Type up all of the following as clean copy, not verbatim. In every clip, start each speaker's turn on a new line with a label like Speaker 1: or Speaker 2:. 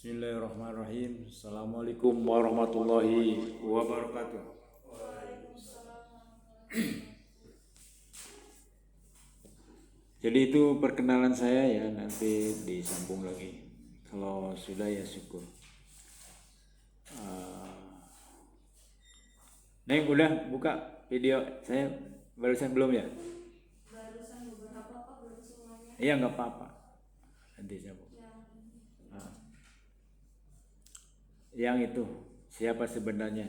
Speaker 1: Bismillahirrahmanirrahim. Assalamualaikum warahmatullahi wabarakatuh. Jadi itu perkenalan saya ya, nanti disambung lagi. Kalau sudah ya syukur. Neng udah buka video saya barusan belum ya?
Speaker 2: Barusan beberapa Pak, belum semuanya.
Speaker 1: Iya nggak apa-apa. Nanti sambung. Yang itu siapa sebenarnya?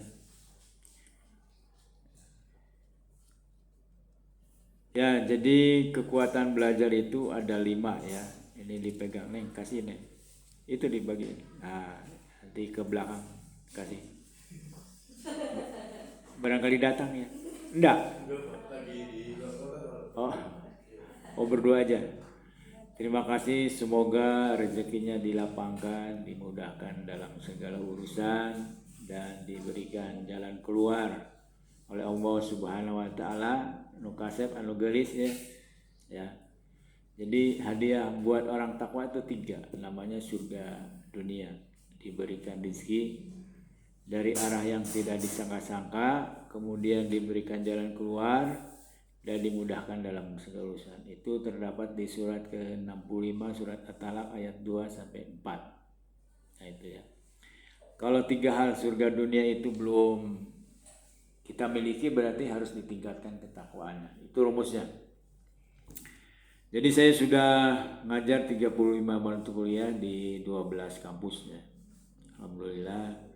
Speaker 1: Ya, jadi kekuatan belajar itu ada 5 ya. Ini dipegang Neng, kasih Neng. Itu dibagi. Nah, nanti ke belakang kasih. Barangkali datang ya. Enggak. Oh berdua aja. Terima kasih, semoga rezekinya dilapangkan, dimudahkan dalam segala urusan dan diberikan jalan keluar oleh Allah Subhanahu wa taala. Nu kasep anu geulis ya. Jadi hadiah buat orang takwa itu 3, namanya surga dunia. Diberikan rezeki dari arah yang tidak disangka-sangka, kemudian diberikan jalan keluar dan dimudahkan dalam segala urusan. Itu terdapat di surat ke-65 surat At-Talaq ayat 2 sampai 4. Nah itu ya. Kalau 3 hal surga dunia itu belum kita miliki, berarti harus ditingkatkan ketakwaannya. Itu rumusnya. Jadi saya sudah ngajar 35 mata kuliah di 12 kampusnya. Alhamdulillah.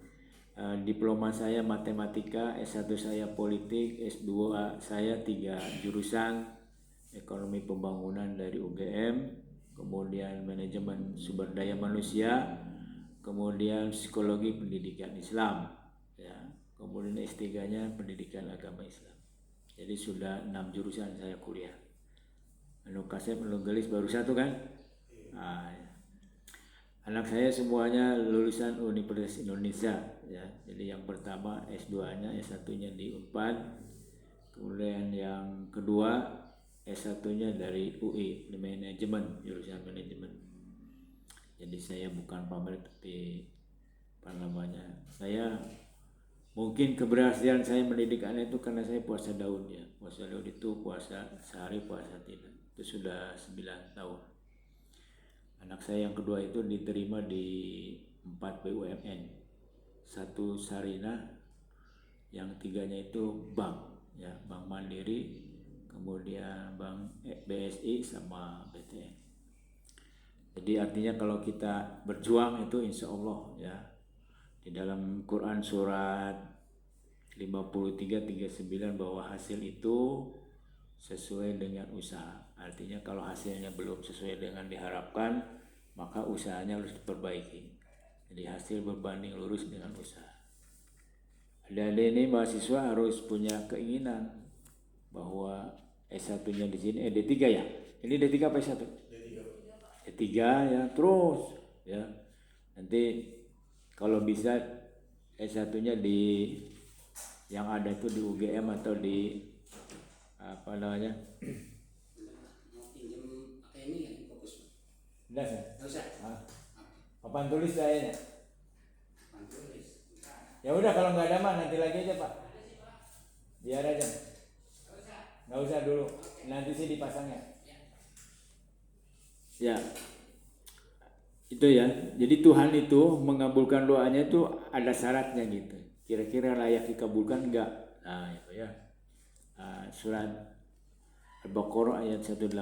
Speaker 1: Diploma saya matematika, S1 saya politik, S2 saya 3 jurusan, ekonomi pembangunan dari UGM, kemudian manajemen sumber daya manusia, kemudian psikologi pendidikan Islam ya. Kemudian S3-nya pendidikan agama Islam. Jadi sudah 6 jurusan saya kuliah. Anu kasep anu gelis baru 1 kan? Nah, ya. Anak saya semuanya lulusan Universitas Indonesia ya. Jadi yang pertama S2-nya, S1-nya di Unpad. Kemudian yang kedua S1-nya dari UI, di manajemen, jurusan manajemen. Jadi saya bukan pamrih, tapi apa namanya? Saya mungkin keberhasilan saya mendidik anak itu karena saya puasa Daud ya. Puasa Daud itu puasa sehari, puasa tidak. Itu sudah 9 tahun. Anak saya yang kedua itu diterima di 4 BUMN. 1 Sarinah, yang 3-nya itu bank ya, Bank Mandiri, kemudian Bank BSI sama BTN. Jadi artinya kalau kita berjuang itu insya Allah ya. Di dalam Quran surat 53:39 bahwa hasil itu sesuai dengan usaha. Artinya kalau hasilnya belum sesuai dengan diharapkan, maka usahanya harus diperbaiki. Jadi hasil berbanding lurus dengan usaha. Dan ini mahasiswa harus punya keinginan bahwa S1-nya di sini, D3 ya. Ini D3 apa S1? D3 ya, terus ya. Nanti kalau bisa S1-nya di yang ada itu di UGM atau di apa namanya?
Speaker 3: Pinjam pakai ini ya, fokus.
Speaker 1: Enggak sih.
Speaker 3: Enggak usah.
Speaker 1: Papan tulis kayaknya.
Speaker 3: Papan tulis.
Speaker 1: Ya udah kalau nggak ada mah nanti lagi aja Pak. Biar aja. Nggak usah dulu. Nanti sih dipasangnya. Ya. Itu ya. Jadi Tuhan itu mengabulkan doanya itu ada syaratnya gitu. Kira-kira layak dikabulkan enggak? Nah itu ya. Surat Al-Baqarah ayat 186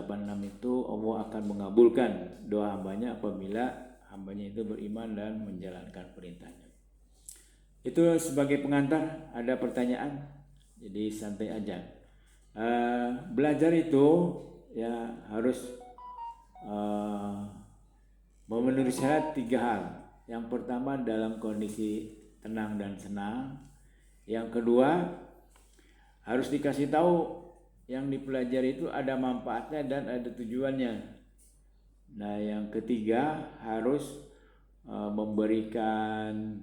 Speaker 1: itu Allah akan mengabulkan doa hambanya apabila hambanya itu beriman dan menjalankan perintahnya. Itu sebagai pengantar. Ada pertanyaan? Jadi santai aja. Belajar itu ya harus memenuhi syarat 3 hal. Yang pertama dalam kondisi tenang dan senang. Yang kedua harus dikasih tahu yang dipelajari itu ada manfaatnya dan ada tujuannya. Nah yang ketiga harus memberikan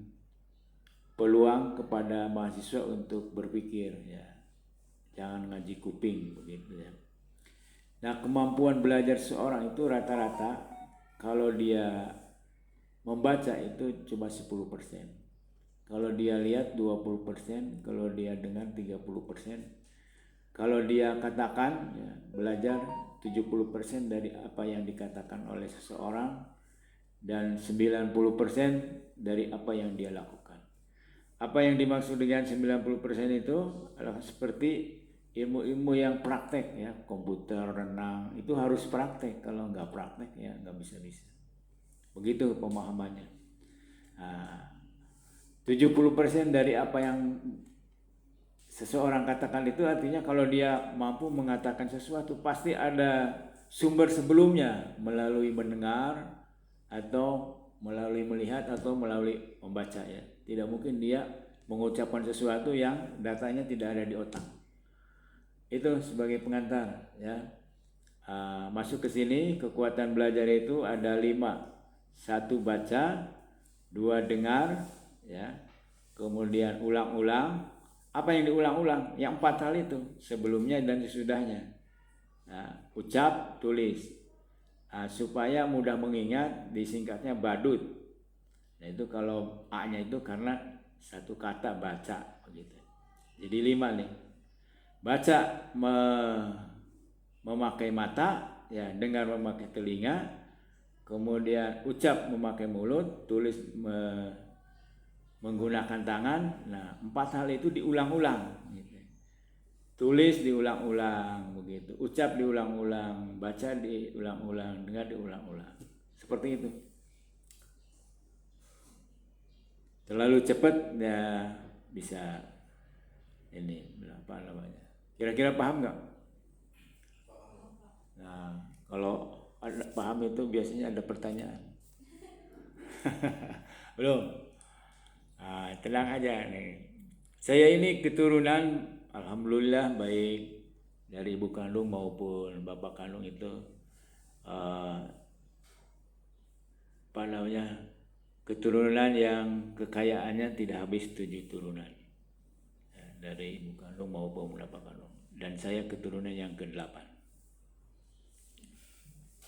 Speaker 1: peluang kepada mahasiswa untuk berpikir ya. Jangan ngaji kuping begitu ya. Nah kemampuan belajar seorang itu rata-rata kalau dia membaca itu cuma 10%. Kalau dia lihat 20%, kalau dia dengar 30%. Kalau dia katakan, ya, belajar 70% dari apa yang dikatakan oleh seseorang dan 90% dari apa yang dia lakukan. Apa yang dimaksud dengan 90% itu adalah seperti ilmu-ilmu yang praktek, ya, komputer, renang, itu harus praktek. Kalau nggak praktek, ya nggak bisa-bisa. Begitu pemahamannya. Nah, 70% dari apa yang seseorang katakan itu artinya kalau dia mampu mengatakan sesuatu pasti ada sumber sebelumnya melalui mendengar atau melalui melihat atau melalui membaca, ya. Tidak mungkin dia mengucapkan sesuatu yang datanya tidak ada di otak. Itu sebagai pengantar, ya. Masuk ke sini kekuatan belajar itu ada 5. 1 baca, 2 dengar, ya. Kemudian ulang-ulang. Apa yang diulang-ulang? Yang 4 hal itu, sebelumnya dan sesudahnya. Nah, ucap, tulis. Supaya mudah mengingat, disingkatnya badut. Nah, itu kalau A-nya itu karena satu kata baca, begitu. Jadi 5 nih. Baca memakai mata, ya, dengar memakai telinga, kemudian ucap memakai mulut, tulis menggunakan tangan. Nah, 4 hal itu diulang-ulang, gitu. Tulis diulang-ulang, begitu. Ucap diulang-ulang, baca diulang-ulang, dengar diulang-ulang. Seperti itu. Terlalu cepat, ya bisa ini apa namanya? Kira-kira paham nggak? Nah, kalau ada paham itu biasanya ada pertanyaan. Belum? Nah, tenang aja nih. Saya ini keturunan alhamdulillah baik dari ibu kandung maupun bapak kandung itu apa namanya, keturunan yang kekayaannya tidak habis 7 turunan, ya, dari ibu kandung maupun bapak kandung. Dan saya keturunan yang ke-8.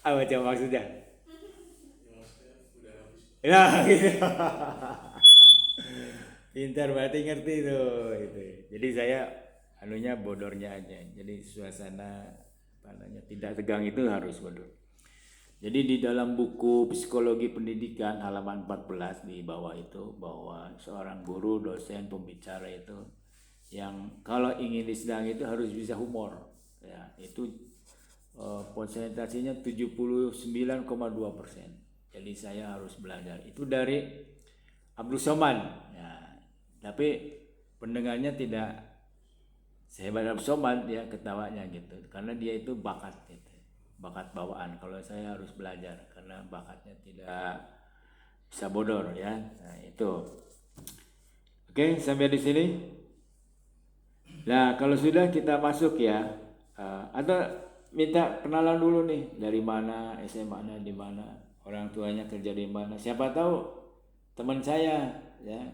Speaker 1: Apa coba maksudnya? Ya gitu. Pintar berarti ngerti tuh itu. Jadi saya anunya bodornya aja. Jadi suasana apa namanya tidak tegang itu harus bodor. Jadi di dalam buku psikologi pendidikan halaman 14 di bawah itu bahwa seorang guru, dosen, pembicara itu yang kalau ingin disenangi itu harus bisa humor. Ya, itu konsentrasinya 79,2%. Jadi saya harus belajar. Itu dari Abdul Somad. Ya, tapi pendengarnya tidak sehebat Abdul Somad, ya, ketawanya gitu. Karena dia itu bakat gitu. Bakat bawaan. Kalau saya harus belajar karena bakatnya tidak bisa bodor, ya. Nah, itu. Oke, sampai di sini. Nah, kalau sudah kita masuk, ya. Atau minta kenalan dulu nih, dari mana, SMA-nya di mana, orang tuanya kerja di mana. Siapa tahu teman saya, ya.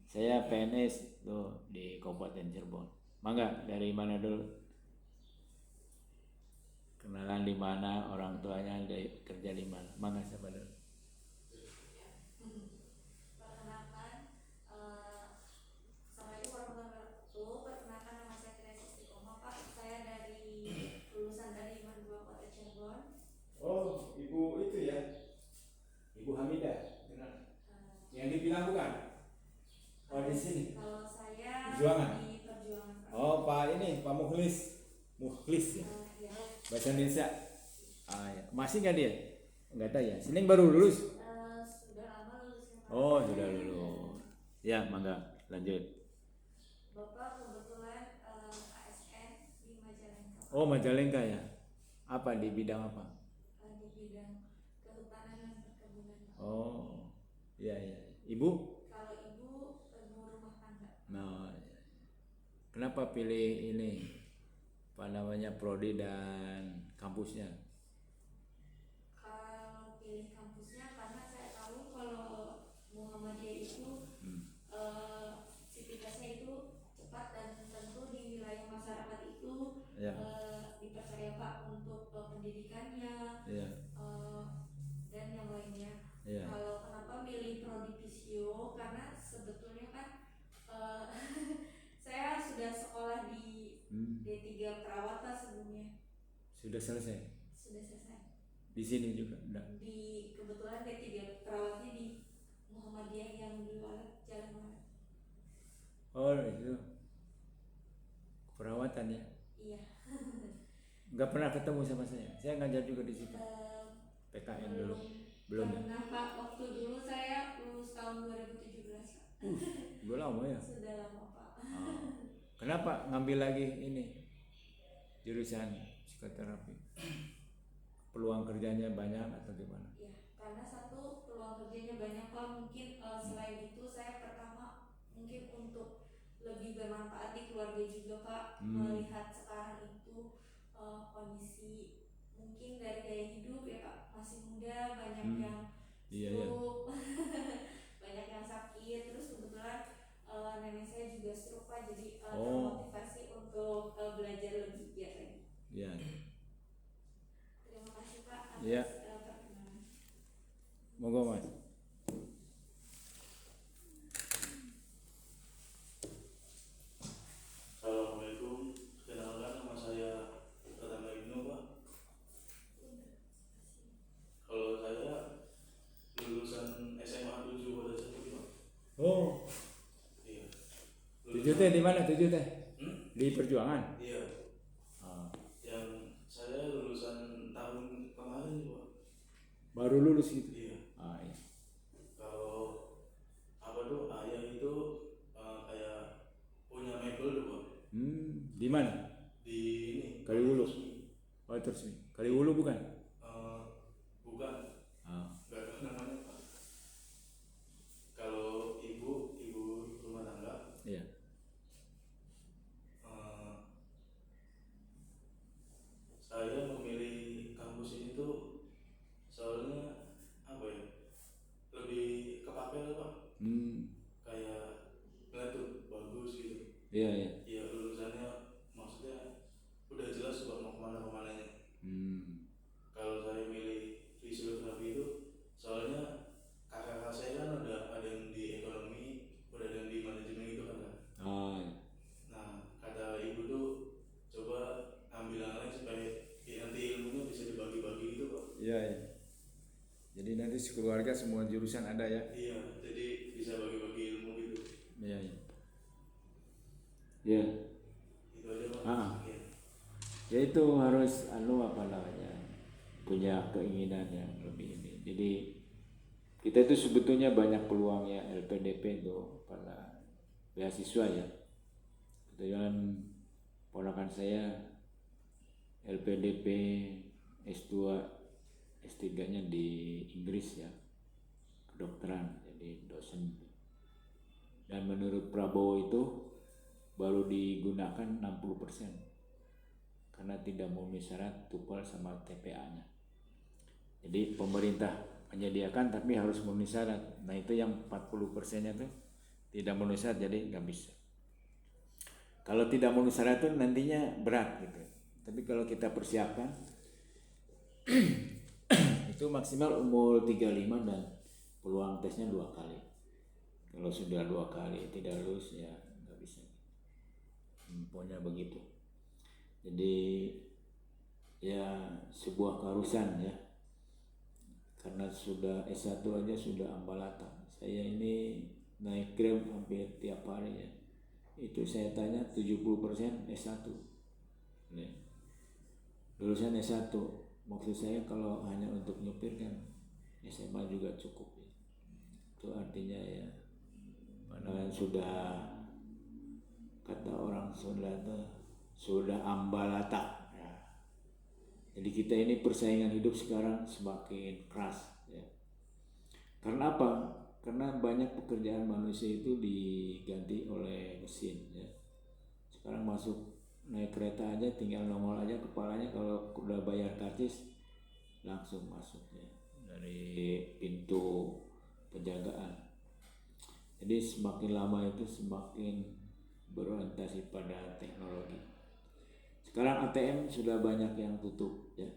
Speaker 1: Saya PNS tuh di Kabupaten Cirebon. Mangga, dari mana dulu? Kenalan di mana, orang tuanya kerja di mana. Mangga, siapa dulu?
Speaker 2: Perkenalkan, Assalamualaikum warahmatullahi wabarakatuh. Perkenalkan, nama saya Teresa Istiqomah, Pak. Saya dari lulusan dari Iman 2 Kota Cirebon.
Speaker 1: Oh, ibu itu ya, Ibu Hamidah, kenal? Yang dibilang bukan? Oh, di sini.
Speaker 2: Kalau saya
Speaker 1: Perjuangan.
Speaker 2: di Perjuangan, Pak.
Speaker 1: Oh, Pak ini, Pak Mukhlis ya.
Speaker 2: Ya,
Speaker 1: Bahasa Indonesia. Ya. Masih nggak dia? Nggak tahu ya. Senin baru lulus.
Speaker 2: sudah lama lulusnya, Pak.
Speaker 1: Oh, sudah lulus. Ya, mangga, lanjut.
Speaker 2: Bapak kebetulan ASN di Majalengka, Pak.
Speaker 1: Oh, Majalengka ya. Apa di bidang apa?
Speaker 2: Di bidang kehutanan dan perkebunan, Pak.
Speaker 1: Oh, iya iya. Ibu?
Speaker 2: Kalau ibu rumah tangga.
Speaker 1: Nah, kenapa pilih ini? Apa namanya, prodi dan kampusnya?
Speaker 2: Kalau pilih kampusnya karena saya tahu kalau Muhammadiyah itu sivitasnya itu cepat dan tentu di wilayah masyarakat itu
Speaker 1: Ya.
Speaker 2: dipercaya, Pak, untuk pendidikannya
Speaker 1: Iya.
Speaker 2: dan yang lainnya.
Speaker 1: Iya.
Speaker 2: Kalau kenapa 3 perawat lah sebelumnya.
Speaker 1: Sudah selesai.
Speaker 2: Sudah selesai.
Speaker 1: Di sini juga enggak.
Speaker 2: Di kebetulan D3 perawatnya di Muhammadiyah yang di Walet, Jalan Walet.
Speaker 1: Oh itu perawatan ya.
Speaker 2: Iya.
Speaker 1: Nggak pernah ketemu sama saya ngajar juga di situ. PKN dulu belum ya.
Speaker 2: Pernah Pak, waktu dulu saya lulus tahun 2017 Pak.
Speaker 1: Udah lama ya.
Speaker 2: Sudah lama Pak.
Speaker 1: Kenapa ngambil lagi ini jurusan psikoterapi? Peluang kerjanya banyak atau gimana?
Speaker 2: Ya, karena satu peluang kerjanya banyak Pak. Mungkin selain itu saya pertama mungkin untuk lebih bermanfaat di keluarga juga Pak. Melihat sekarang itu kondisi mungkin dari gaya hidup ya Pak, masih muda, banyak yang stroke, banyak yang sakit. Terus kebetulan nenek saya juga stroke Pak, jadi termotivasi untuk belajar lebih giat lagi.
Speaker 1: Iya.
Speaker 2: Terima kasih Pak atas
Speaker 1: Iya.
Speaker 2: perkenalan.
Speaker 1: Monggo Mas.
Speaker 4: Assalamualaikum, kenalkan nama saya Pratama Ibnu Pak. Kalau saya lulusan SMA 7 pada saat itu Pak.
Speaker 1: Oh.
Speaker 4: Iya.
Speaker 1: 7 teh di mana 7 teh? Di Perjuangan.
Speaker 4: Iya. Yang saya lulusan tahun kemarin Pak.
Speaker 1: Baru lulus gitu.
Speaker 4: Iya.
Speaker 1: Iya.
Speaker 4: Kalau apa tuh ayah itu kayak punya mebel tuh Pak.
Speaker 1: Di mana?
Speaker 4: Di ini.
Speaker 1: Kaliwulu. Oh terus nih. Kaliwulu bukan?
Speaker 4: Bukan. Gak tahu namanya Pak. Kalau ibu rumah tangga.
Speaker 1: Iya.
Speaker 4: Saya memilih kampus ini tuh soalnya apa ya, lebih kepake lah Pak. Kayak ngeliat tuh bagus gitu.
Speaker 1: Iya iya.
Speaker 4: Iya, lulusannya maksudnya udah jelas Pak mau kemana-kemananya. Kalau saya milih fisioterapi itu soalnya kakak saya kan udah ada yang di ekonomi, udah ada yang di manajemen gitu kan. Nah, kata ibu tuh coba ambil yang lain supaya nanti ilmunya bisa dibagi-bagi gitu Pak.
Speaker 1: Iya iya. Jadi nanti sekeluarga semua jurusan ada ya?
Speaker 4: Iya, jadi bisa bagi-bagi ilmu gitu.
Speaker 1: Iya iya. Iya.
Speaker 4: Itu aja Pak. Iya.
Speaker 1: Ya itu harus apa namanya, punya keinginan yang lebih ini. Jadi kita itu sebetulnya banyak peluang ya LPDP itu pada beasiswa ya. Kebetulan ponakan saya LPDP S2 S3-nya di Inggris ya, kedokteran, jadi dosen. Dan menurut Prabowo itu baru digunakan 60% karena tidak memenuhi syarat TOEFL sama TPA-nya. Jadi pemerintah menyediakan tapi harus memenuhi syarat. Nah itu yang 40%-nya tuh tidak memenuhi syarat, jadi nggak bisa. Kalau tidak memenuhi syarat itu nantinya berat gitu. Tapi kalau kita persiapkan itu maksimal umur 35 dan peluang tesnya 2 kali. Kalau sudah 2 kali tidak lulus ya nggak bisa. Pokoknya begitu. Jadi ya sebuah keharusan ya. Karena sudah S1 aja sudah ambalata. Saya ini naik Grab hampir tiap hari ya. Itu saya tanya 70% S1. Ya. Lulusan S1. Maksud saya kalau hanya untuk nyupir kan SMA juga cukup ya. Itu artinya ya padahal sudah, kata orang Sunda itu sudah ambalata ya. Jadi kita ini persaingan hidup sekarang semakin keras ya. Karena apa? Karena banyak pekerjaan manusia itu diganti oleh mesin ya. Sekarang masuk naik kereta aja tinggal nongol aja kepalanya, kalau udah bayar karcis langsung masuk ya dari pintu penjagaan. Jadi semakin lama itu semakin berorientasi pada teknologi. Sekarang ATM sudah banyak yang tutup ya,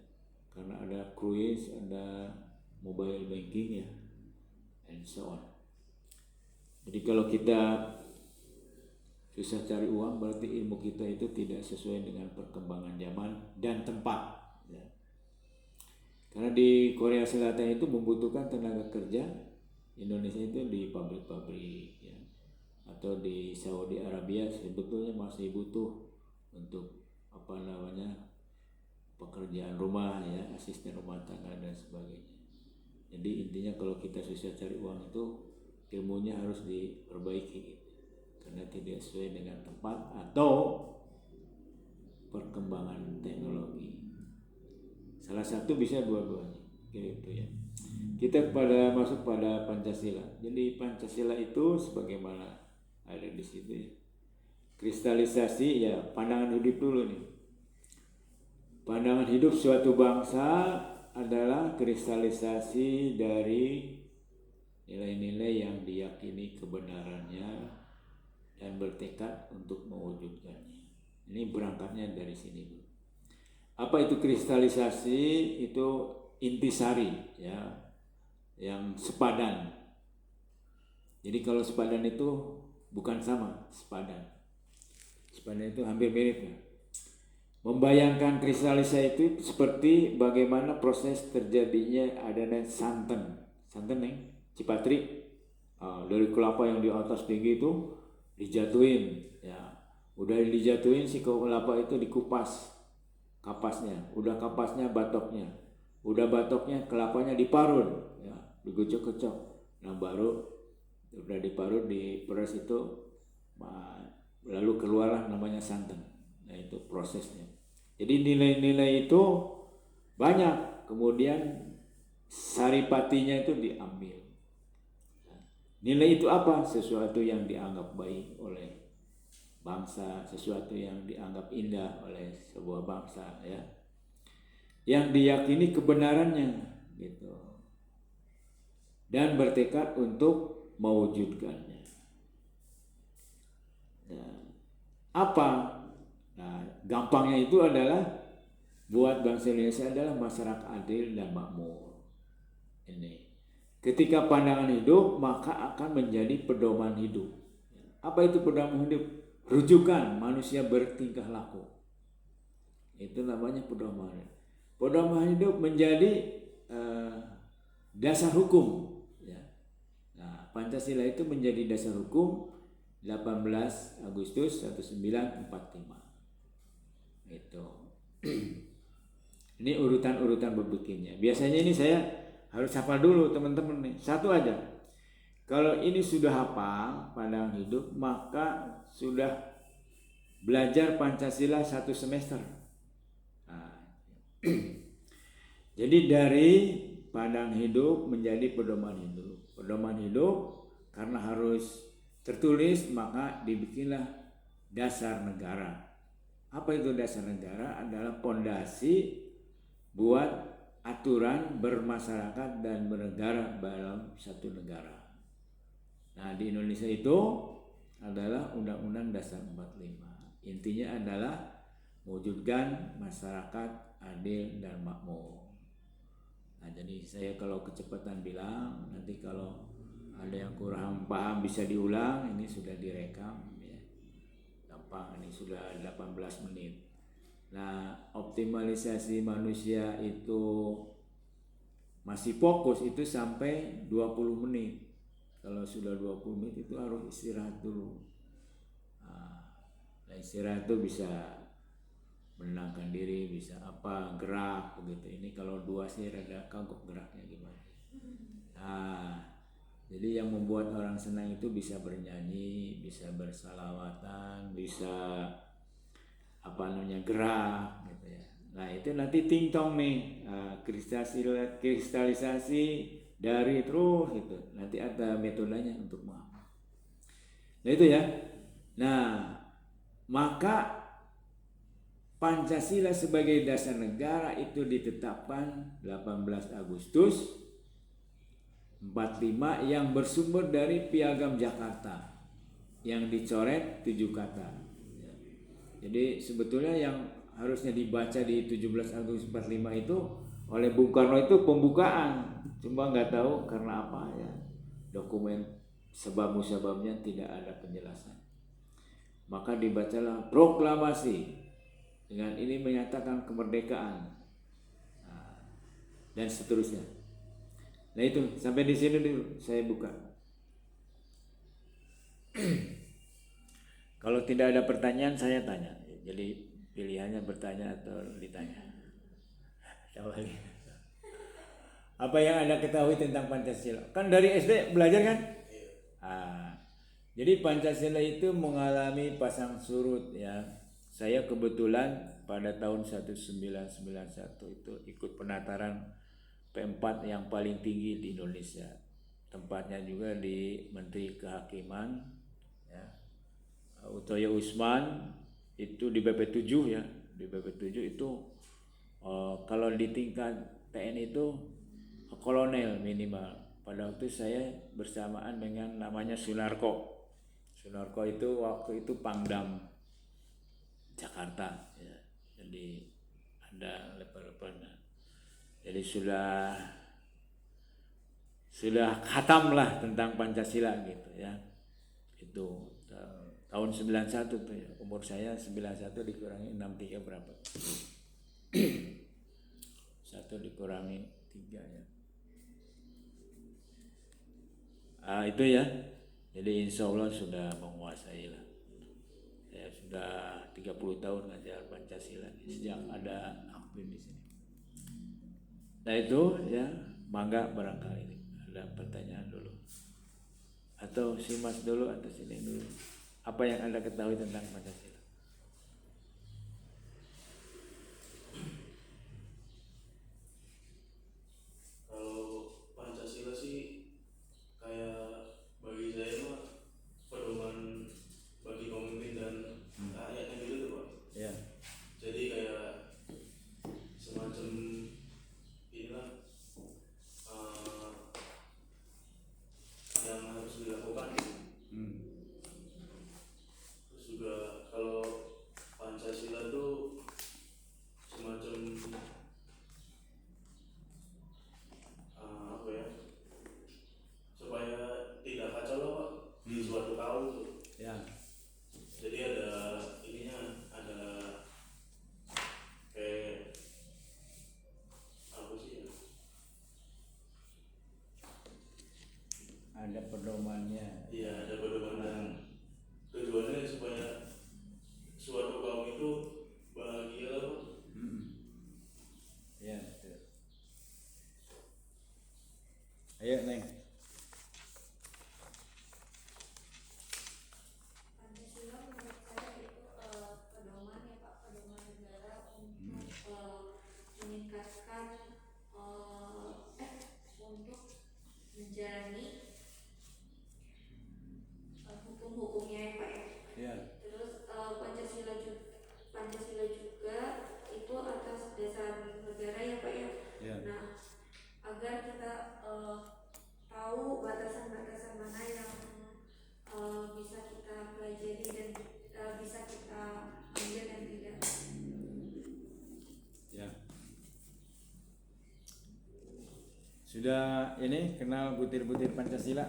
Speaker 1: karena ada cruise, ada mobile banking ya, and so on. Jadi kalau kita susah cari uang berarti ilmu kita itu tidak sesuai dengan perkembangan zaman dan tempat ya. Karena di Korea Selatan itu membutuhkan tenaga kerja, Indonesia itu di pabrik-pabrik ya. Atau di Saudi Arabia sebetulnya masih butuh untuk pekerjaan rumah ya, asisten rumah tangga dan sebagainya. Jadi intinya kalau kita susah cari uang itu ilmunya harus diperbaiki gitu. Karena tidak sesuai dengan tempat atau perkembangan teknologi. Salah satu bisa dua-duanya gitu ya. Kita masuk pada Pancasila. Jadi Pancasila itu sebagaimana ada di situ ya. Kristalisasi ya, pandangan hidup dulu nih. Pandangan hidup suatu bangsa adalah kristalisasi dari nilai-nilai yang diyakini kebenarannya dan bertekad untuk mewujudkannya. Ini berangkatnya dari sini. Apa itu kristalisasi? Itu intisari ya, yang sepadan. Jadi kalau sepadan itu bukan sama, sepadan. Sepadan itu hampir mirip ya. Membayangkan kristalisasi itu seperti bagaimana proses terjadinya adanya santan nih, cipatri dari kelapa yang di atas tinggi itu dijatuhin ya, udah dijatuhin si kelapa itu dikupas kapasnya, udah kapasnya batoknya, udah batoknya kelapanya diparut ya, digocok-gocok, nah baru udah diparut diperas itu lalu keluarlah namanya santan. Nah itu prosesnya. Jadi nilai-nilai itu banyak, kemudian saripatinya itu diambil. Nilai itu apa? Sesuatu yang dianggap baik oleh bangsa, sesuatu yang dianggap indah oleh sebuah bangsa ya. Yang diyakini kebenarannya gitu. Dan bertekad untuk mewujudkannya. Nah, apa? Nah, gampangnya itu adalah buat bangsa Indonesia adalah masyarakat adil dan makmur. Ini. Ketika pandangan hidup maka akan menjadi pedoman hidup. Apa itu pedoman hidup? Rujukan manusia bertingkah laku. Itu namanya pedoman. Pedoman hidup menjadi dasar hukum. Ya. Nah, Pancasila itu menjadi dasar hukum 18 Agustus 1945. Itu. Ini urutan-urutan berpikirnya. Biasanya ini saya harus hafal dulu teman-teman nih. Satu aja. Kalau ini sudah hafal pandangan hidup, maka sudah belajar Pancasila 1 semester. Nah, jadi dari pandangan hidup menjadi pedoman hidup. Pedoman hidup karena harus tertulis maka dibikinlah dasar negara. Apa itu dasar negara? Adalah pondasi buat aturan bermasyarakat dan bernegara dalam satu negara. Nah di Indonesia itu adalah Undang-Undang Dasar 45. Intinya adalah mewujudkan masyarakat adil dan makmur. Nah jadi saya kalau kecepatan bilang, nanti kalau ada yang kurang paham bisa diulang, ini sudah direkam. Ini sudah 18 menit. Nah, optimalisasi manusia itu masih fokus itu sampai 20 menit. Kalau sudah 20 menit itu harus istirahat dulu. Nah, istirahat itu bisa menenangkan diri, bisa gerak begitu. Ini kalau 2 sih rada kagok geraknya gimana. Nah, jadi yang membuat orang senang itu bisa bernyanyi, bisa bersalawatan, bisa gerak gitu ya. Nah itu nanti tingtong nih kristalisasi dari terus gitu. Nanti ada metodenya untuk menghafal. Nah itu ya. Nah maka Pancasila sebagai dasar negara itu ditetapkan 18 Agustus 45 yang bersumber dari Piagam Jakarta yang dicoret 7 kata. Jadi sebetulnya yang harusnya dibaca di 17 Agustus 45 itu oleh Bung Karno itu pembukaan, cuma nggak tahu karena apa ya, dokumen sebab-musababnya tidak ada penjelasan. maka dibacalah proklamasi. Dengan ini menyatakan kemerdekaan. Nah, dan seterusnya. Nah itu sampai di sini dulu saya buka. Kalau tidak ada pertanyaan saya tanya. Jadi pilihannya bertanya atau ditanya. Apa yang Anda ketahui tentang Pancasila? Kan dari SD belajar kan? Jadi Pancasila itu mengalami pasang surut ya. Saya kebetulan pada tahun 1991 itu ikut penataran P4 yang paling tinggi di Indonesia. Tempatnya juga di Menteri Kehakiman ya. Utoyo Usman itu di BP7 ya. Di BP7 itu kalau di tingkat TNI itu kolonel minimal. Pada waktu saya bersamaan dengan namanya Sunarko. Sunarko itu waktu itu Pangdam Jakarta ya. Jadi ada level-levelnya. Jadi sudah khatam lah tentang Pancasila gitu ya. Itu tahun 91 tuh ya. Umur saya 91 dikurangi 63 berapa? 1 dikurangi 3 ya. Itu ya. Jadi insya Allah sudah menguasai lah. Saya sudah 30 tahun ngajar Pancasila sejak ada aktif di sini. Nah itu ya, mangga barangkali ada pertanyaan dulu. Atau si Mas dulu atau sini dulu. Apa yang Anda ketahui tentang Pancasila?
Speaker 4: Kalau Pancasila sih kayak bagi saya mah pedoman bagi pemimpin dan rakyatnya gitu tuh Pak.
Speaker 1: Ya.
Speaker 4: Jadi kayak semacam inilah yang harus dilakukan. Terus juga kalau Pancasila tuh semacam apa ya, supaya tidak kacau lah Pak di suatu kaum tuh.
Speaker 1: Ya.
Speaker 4: Jadi ada ininya, ada kayak apa sih ya?
Speaker 1: Ada pedomannya.
Speaker 4: Iya, ada pedoman dan tujuannya supaya suatu kaum itu bahagia lah Pak.
Speaker 1: Ya betul. Ayo Neng.
Speaker 2: Pancasila menurut saya itu pedoman ya Pak, pedoman negara untuk meningkatkan untuk menjalani hukum-hukumnya ya Pak ya.
Speaker 1: Ya.
Speaker 2: Terus Pancasila juga itu atas dasar negara ya Pak ya.
Speaker 1: Ya.
Speaker 2: Nah, agar kita tahu batasan-batasan mana yang bisa kita pelajari dan bisa kita ambil dan tidak.
Speaker 1: Ya. Sudah ini kenal butir-butir Pancasila?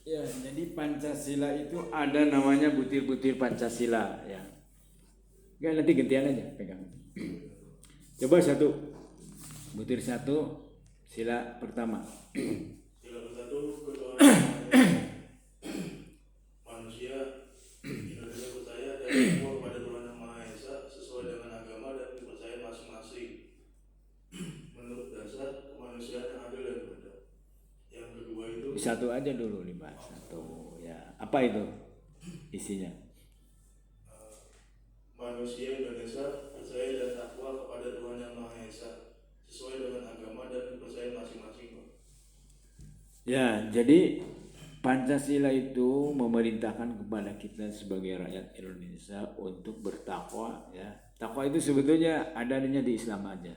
Speaker 1: Ya, jadi Pancasila itu ada namanya butir-butir Pancasila ya. Enggak, nanti gantian aja pegang. Coba satu. Butir satu, sila pertama.
Speaker 4: Sila satu, ketua manusia Indonesia percaya dan semua kepada Tuhan Yang Maha Esa sesuai dengan agama dan kepercayaan masing-masing menurut dasar kemanusiaan yang adil dan beradab. Yang kedua itu
Speaker 1: Satu aja dulu dibahas. Satu ya. Apa itu isinya?
Speaker 4: manusia Indonesia percaya dan takwa kepada Tuhan Yang Maha Esa sesuai dengan agama dan kepercayaan masing-masing.
Speaker 1: Ya, jadi Pancasila itu memerintahkan kepada kita sebagai rakyat Indonesia untuk bertakwa ya. Takwa itu sebetulnya adanya di Islam aja.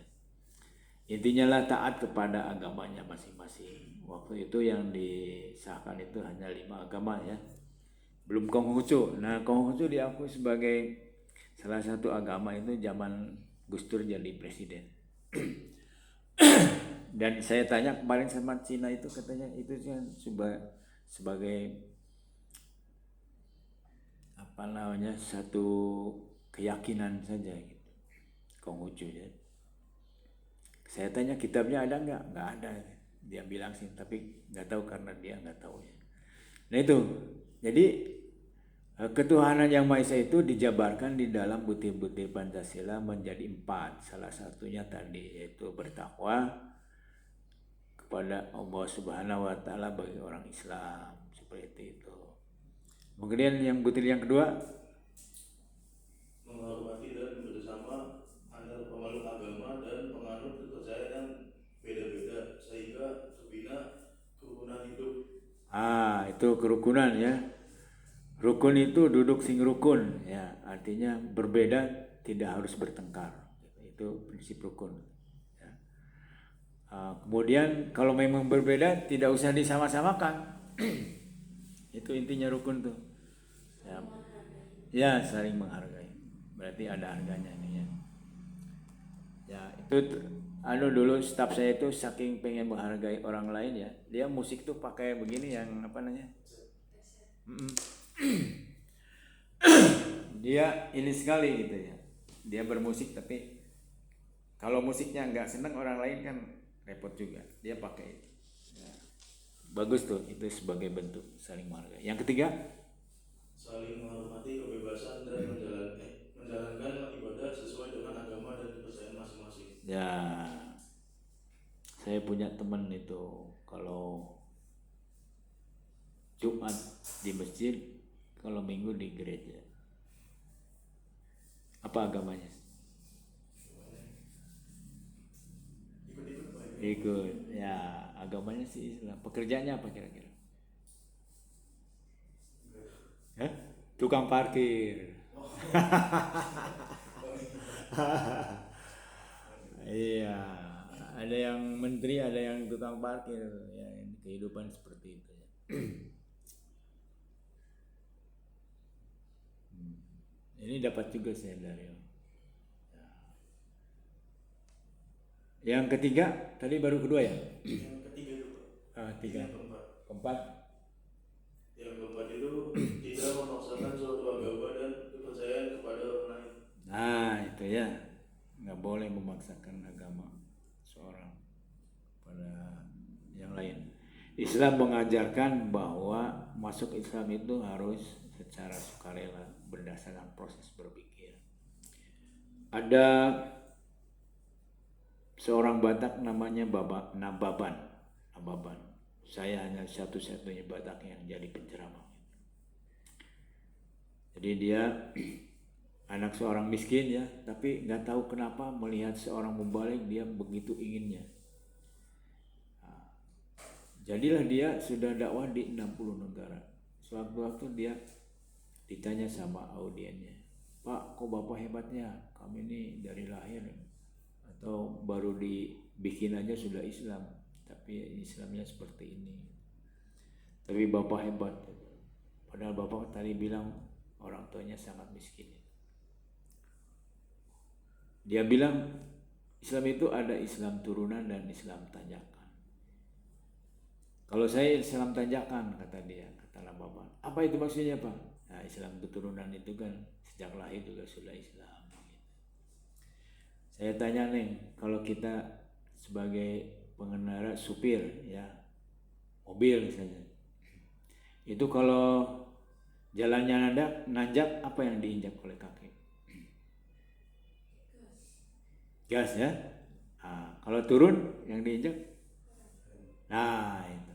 Speaker 1: Intinya lah taat kepada agamanya masing-masing. Waktu itu yang disahkan itu hanya 5 agama ya. Belum Konghucu. Nah, Konghucu diakui sebagai salah satu agama itu zaman Gus Dur jadi presiden. Dan saya tanya kemarin sama Cina itu, katanya itu kan sebagai apa namanya, satu keyakinan saja gitu, Konghucu ya. Saya tanya kitabnya ada nggak ada, dia bilang sih, tapi nggak tahu karena dia nggak tahu ya. Nah itu, jadi ketuhanan yang Maha Esa itu dijabarkan di dalam butir-butir Pancasila menjadi 4. Salah satunya tadi yaitu bertakwa kepada Allah Subhanahu wa Ta'ala bagi orang Islam, seperti itu. Kemudian yang butir yang kedua,
Speaker 4: menghormati dan bersama antar pemeluk agama dan penganut kepercayaan yang beda-beda sehingga terbina kerukunan hidup.
Speaker 1: itu kerukunan ya. Rukun itu duduk sing rukun ya, artinya berbeda tidak harus bertengkar. Itu prinsip rukun. Ya. Kemudian kalau memang berbeda tidak usah disama-samakan. Itu intinya rukun tuh. Ya, saling menghargai. Berarti ada harganya ini ya. Ya, itu dulu staf saya itu saking pengen menghargai orang lain ya. Dia musik tuh pakai begini yang apa namanya? Dia ini sekali gitu ya. Dia bermusik tapi kalau musiknya nggak seneng orang lain kan repot juga. Dia pakai itu. Ya. Bagus tuh, itu sebagai bentuk saling menghargai. Yang ketiga,
Speaker 4: Saling menghormati kebebasan dan menjalankan ibadah sesuai dengan agama dan kepercayaan masing-masing.
Speaker 1: ya saya punya teman itu kalau Jumat di masjid, kalau Minggu di gereja. Apa agamanya? Ikut. Ya, agamanya sih Islam. Pekerjaannya apa kira-kira? Tukang parkir. Iya, ada yang menteri, ada yang tukang parkir. Ya, kehidupan seperti itu. Ini dapat juga saya dari. Yang ketiga, tadi baru kedua ya?
Speaker 4: Yang ketiga itu Pak.
Speaker 1: Tiga.
Speaker 4: Yang keempat.
Speaker 1: Keempat.
Speaker 4: Yang keempat itu tidak memaksakan suatu agama dan kepercayaan kepada orang lain.
Speaker 1: Nah itu ya, nggak boleh memaksakan agama seorang pada yang lain. Islam mengajarkan bahwa masuk Islam itu harus secara sukarela berdasarkan proses berpikir. Ada seorang Batak namanya Nababan. Saya hanya satu-satunya Batak yang jadi penceramah. Jadi dia anak seorang miskin ya, tapi nggak tahu kenapa melihat seorang mubalik dia begitu inginnya. Jadilah dia sudah dakwah di 60 negara. Sewaktu-waktu dia ditanya sama audiennya, Pak, kok Bapak hebatnya? Kami ini dari lahir atau baru dibikin aja sudah Islam, tapi Islamnya seperti ini. Tapi Bapak hebat. Padahal Bapak tadi bilang orang tuanya sangat miskin. Dia bilang Islam itu ada Islam turunan dan Islam tanjakan. Kalau saya Islam tanjakan, kata dia, kata Nababan. Apa itu maksudnya Pak? Nah, Islam keturunan itu kan sejak lahir juga sudah Islam. Saya tanya nih, kalau kita sebagai pengendara supir ya, mobil misalnya, itu kalau jalannya nanjak apa yang diinjak oleh kaki? Gas ya. Nah, kalau turun yang diinjak, nah itu.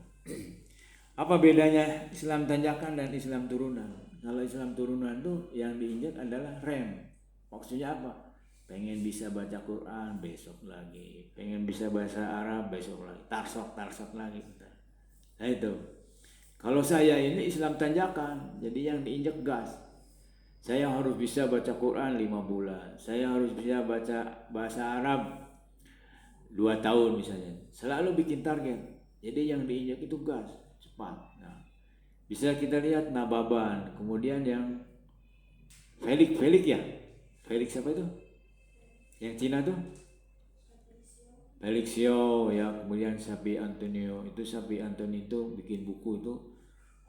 Speaker 1: Apa bedanya Islam tanjakan dan Islam turunan? Kalau Islam turunan tuh yang diinjak adalah rem. Maksudnya apa? Pengen bisa baca Quran besok lagi, pengen bisa bahasa Arab besok lagi, tarsok lagi. Nah itu. Kalau saya ini Islam tanjakan, jadi yang diinjak gas. Saya harus bisa baca Quran 5 bulan. Saya harus bisa baca bahasa Arab 2 tahun misalnya. Selalu bikin target. Jadi yang diinjak itu gas, cepat. Nah, bisa kita lihat Nababan, kemudian yang Felix ya. Felix siapa itu? Yang Cina tuh Felixio ya, kemudian sapi Antonio. Itu sapi Antonio itu bikin buku itu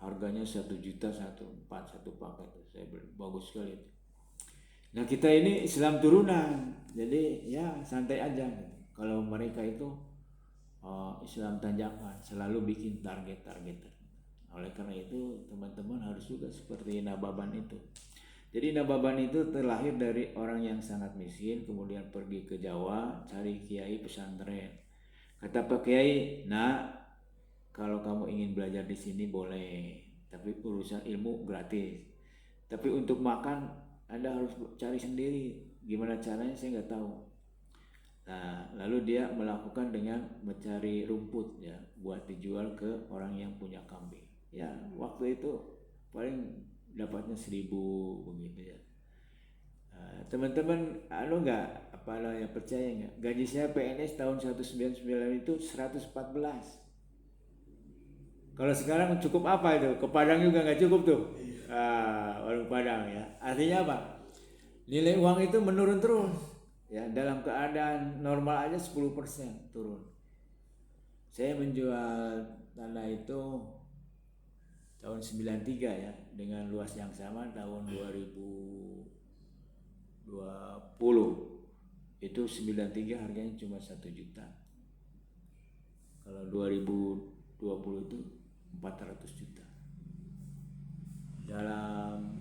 Speaker 1: harganya 1 juta satu paket. Saya beli, bagus sekali itu. Nah kita ini Islam turunan, jadi ya santai aja. Kalau mereka itu Islam tanjakan, selalu bikin target. Oleh karena itu teman-teman harus juga seperti Nababan itu. Jadi Nababan itu terlahir dari orang yang sangat miskin, kemudian pergi ke Jawa cari kiai pesantren. Kata Pak Kiai, "Nah, kalau kamu ingin belajar di sini boleh, tapi urusan ilmu gratis. Tapi untuk makan Anda harus cari sendiri. Gimana caranya saya nggak tahu." Nah, lalu dia melakukan dengan mencari rumput ya, buat dijual ke orang yang punya kambing. Ya, waktu itu paling dapatnya 1.000 begitu ya. Teman-teman nggak percaya nggak, gaji saya PNS tahun 1999 itu 114. Kalau sekarang cukup apa itu? Ke Padang juga nggak cukup tuh. Warung Padang ya. Artinya apa? Nilai uang itu menurun terus. Ya, dalam keadaan normal aja 10% turun. Saya menjual tanah itu tahun 93 ya, dengan luas yang sama tahun 2020. Itu 93 harganya cuma 1 juta. Kalau 2020 itu 400 juta. Dalam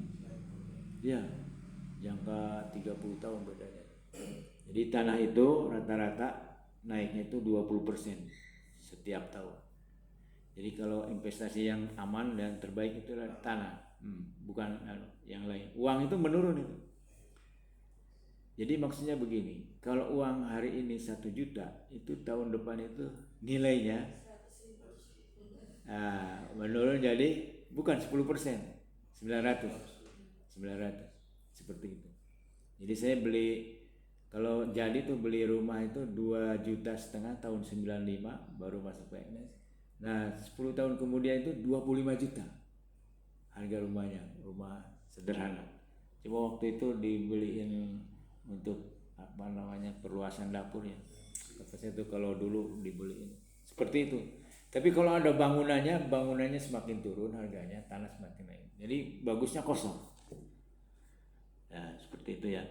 Speaker 1: ya jangka 30 tahun bedanya. Jadi tanah itu rata-rata naiknya itu 20% setiap tahun. Jadi kalau investasi yang aman dan terbaik itu adalah tanah, bukan yang lain. Uang itu menurun itu. Jadi maksudnya begini, kalau uang hari ini 1 juta, itu tahun depan itu nilainya menurun jadi bukan 10%, 900 seperti itu. Jadi saya beli, kalau jadi tuh beli rumah itu 2,5 juta tahun 95 baru masuk PNS. Nah 10 tahun kemudian itu 25 juta harga rumahnya, rumah sederhana. Cuma waktu itu dibeliin untuk perluasan dapur ya. Kata saya tuh kalau dulu dibeliin seperti itu. Tapi kalau ada bangunannya semakin turun harganya, tanah semakin naik. Jadi bagusnya kosong. Ya seperti itu ya.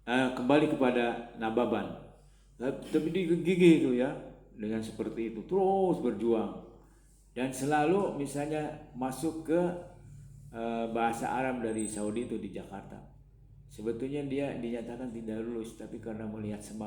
Speaker 1: Kembali kepada Nababan. Tapi digigih itu ya, dengan seperti itu terus berjuang dan selalu misalnya masuk ke bahasa Arab dari Saudi itu di Jakarta. Sebetulnya dia dinyatakan tidak lulus, tapi karena melihat semangat